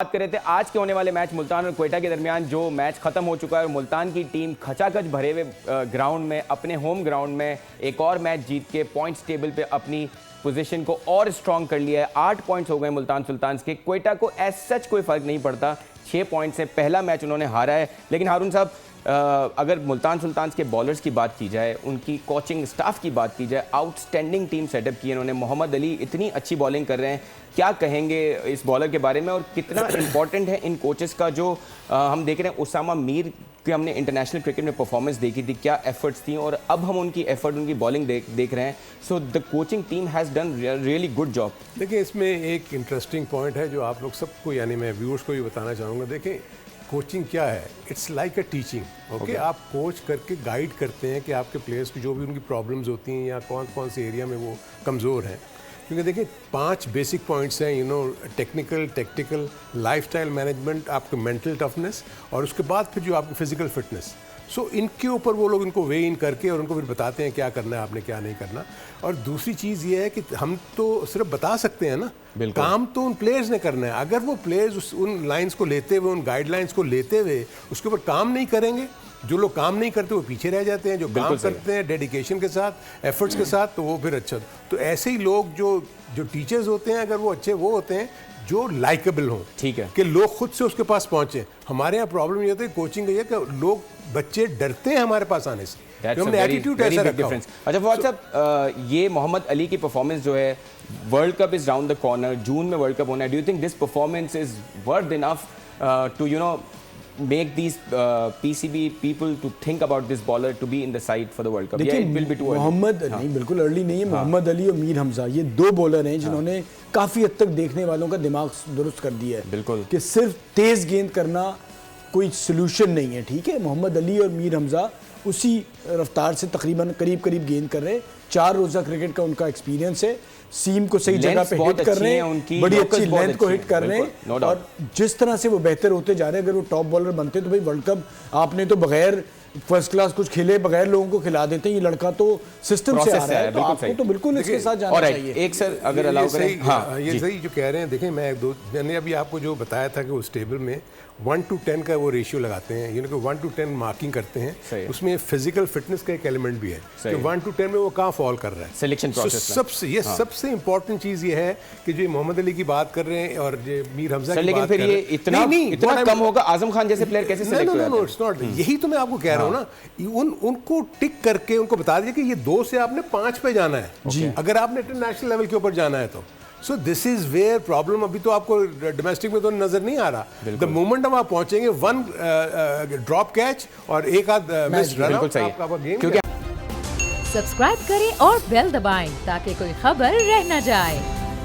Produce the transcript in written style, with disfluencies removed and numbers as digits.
बात कर रहे थे आज के होने वाले मैच मुल्तान और क्वेटा के दरमियान, जो मैच खत्म हो चुका है और मुल्तान की टीम खचाखच भरे हुए ग्राउंड में, अपने होम ग्राउंड में एक और मैच जीत के पॉइंट्स टेबल पे अपनी पोजीशन को और स्ट्रॉन्ग कर लिया है। 8 पॉइंट्स हो गए मुल्तान सुल्तान्स के। क्वेटा को एज सच कोई फ़र्क नहीं पड़ता, 6 पॉइंट से पहला मैच उन्होंने हारा है। लेकिन हारून साहब, अगर मुल्तान सुल्तान्स के बॉलर्स की बात की जाए, उनकी कोचिंग स्टाफ की बात की जाए, आउटस्टैंडिंग टीम सेटअप की इन्होंने। मोहम्मद अली इतनी अच्छी बॉलिंग कर रहे हैं, क्या कहेंगे इस बॉलर के बारे में और कितना इंपॉर्टेंट है इन कोचेस का जो हम देख रहे हैं। उसामा मीर की हमने इंटरनेशनल क्रिकेट में परफॉर्मेंस देखी थी, क्या एफर्ट्स थी, और अब हम उनकी एफर्ट, उनकी बॉलिंग देख रहे हैं। So the coaching team has done really good job. देखिए, इसमें एक इंटरेस्टिंग पॉइंट है जो आप लोग सबको, यानी मैं व्यूअर्स को भी बताना चाहूँगा। देखें, कोचिंग क्या है, it's like a teaching. Okay, आप कोच करके गाइड करते हैं कि आपके प्लेयर्स की जो भी उनकी प्रॉब्लम्स होती हैं या कौन कौन से एरिया में वो कमज़ोर हैं। क्योंकि देखिए 5 बेसिक पॉइंट्स हैं, टेक्निकल, टैक्टिकल, लाइफस्टाइल मैनेजमेंट, आपके मेंटल टफनेस, और उसके बाद फिर जो आपकी फिजिकल फिटनेस। सो इनके ऊपर वो लोग इनको वे इन करके और उनको फिर बताते हैं क्या करना है आपने, क्या नहीं करना। और दूसरी चीज़ ये है कि हम तो सिर्फ बता सकते हैं ना, काम तो उन प्लेयर्स ने करना है। अगर वो प्लेयर्स उन लाइंस को लेते हुए, उन गाइडलाइंस को लेते हुए उसके ऊपर काम नहीं करेंगे, जो लोग काम नहीं करते वो पीछे रह जाते हैं। जो काम करते हैं डेडिकेशन के साथ, एफर्ट्स के साथ, तो वो फिर अच्छा। तो ऐसे ही लोग जो टीचर्स होते हैं, अगर वो अच्छे वो होते हैं जो लाइकेबल हों, ठीक है, कि लोग खुद से उसके पास पहुंचे। हमारे यहाँ प्रॉब्लम ये होती है कोचिंग का, ये कि लोग, बच्चे डरते हैं हमारे पास आने से। हमने एटीट्यूड ऐसा रखा है। अच्छा फवाद साहब, ये मोहम्मद अली की परफॉर्मेंस जो है, world cup is round the corner, जून में वर्ल्ड कप होना है। Do you think this performance is worth enough to make these PCB people to think about this bowler to be in the side for the World Cup? देखिए, it will be too early. Mohammed नहीं, बिल्कुल early नहीं है। मोहम्मद अली और मीर हमजा, ये 2 bowler हैं जिन्होंने काफ़ी हद तक देखने वालों का दिमाग दुरुस्त कर दिया है। बिल्कुल, कि सिर्फ तेज़ गेंद करना कोई सोल्यूशन नहीं है। ठीक है, मोहम्मद अली और मीर हमजा उसी रफ्तार से तकरीबन करीब गेंद कर रहे हैं। 4 रोज़ा क्रिकेट का उनका एक्सपीरियंस है। सीम को सही जगह पे हिट कर रहे हैं, बड़ी अच्छी लेंथ को हिट कर रहे हैं, और जिस तरह से वो बेहतर होते जा रहे हैं। अगर वो टॉप बॉलर बनते तो भाई वर्ल्ड कप आपने तो बगैर फर्स्ट क्लास कुछ खेले बगैर लोगों को खिला देते हैं। ये लड़का तो सिस्टम से आ रहा है, तो आपको तो बिल्कुल इसके साथ जाना चाहिए। एक सर अगर अलाउ करें, हाँ, ये सही जो कह रहे हैं। देखें, मैंने अभी आपको जो बताया था कि उस टेबल में 1 to 10 का वो रेशियो लगाते हैं, कि 1 to 10 मार्किंग करते हैं। उसमें फिजिकल फिटनेस का एक एलिमेंट भी है कि 1 to 10 में वो कहाँ फॉल कर रहा है सिलेक्शन प्रोसेस। सबसे इंपॉर्टेंट चीज़ ये है कि जो मोहम्मद अली की बात कर रहे हैं और जो मीर हमजा की लेकिन बात फिर कर ये इतना कम होगा, आजम खान जैसे प्लेयर कैसे सिलेक्ट होते हैं? It's not. यही तो मैं आपको कह रहा हूँ ना, उनको टिक करके उनको बता दिया कि ये 2 से आपने 5 पे जाना है, अगर आपने इंटरनेशनल लेवल के ऊपर जाना है तो। So this is where problem. अभी तो आपको डोमेस्टिक में तो नजर नहीं आ रहा। द मोमेंट हम आप पहुंचेंगे, 1 ड्रॉप कैच और एक आध मिस रन आउट, आपका गेम। सब्सक्राइब करें और बेल दबाएं ताकि कोई खबर रह न जाए।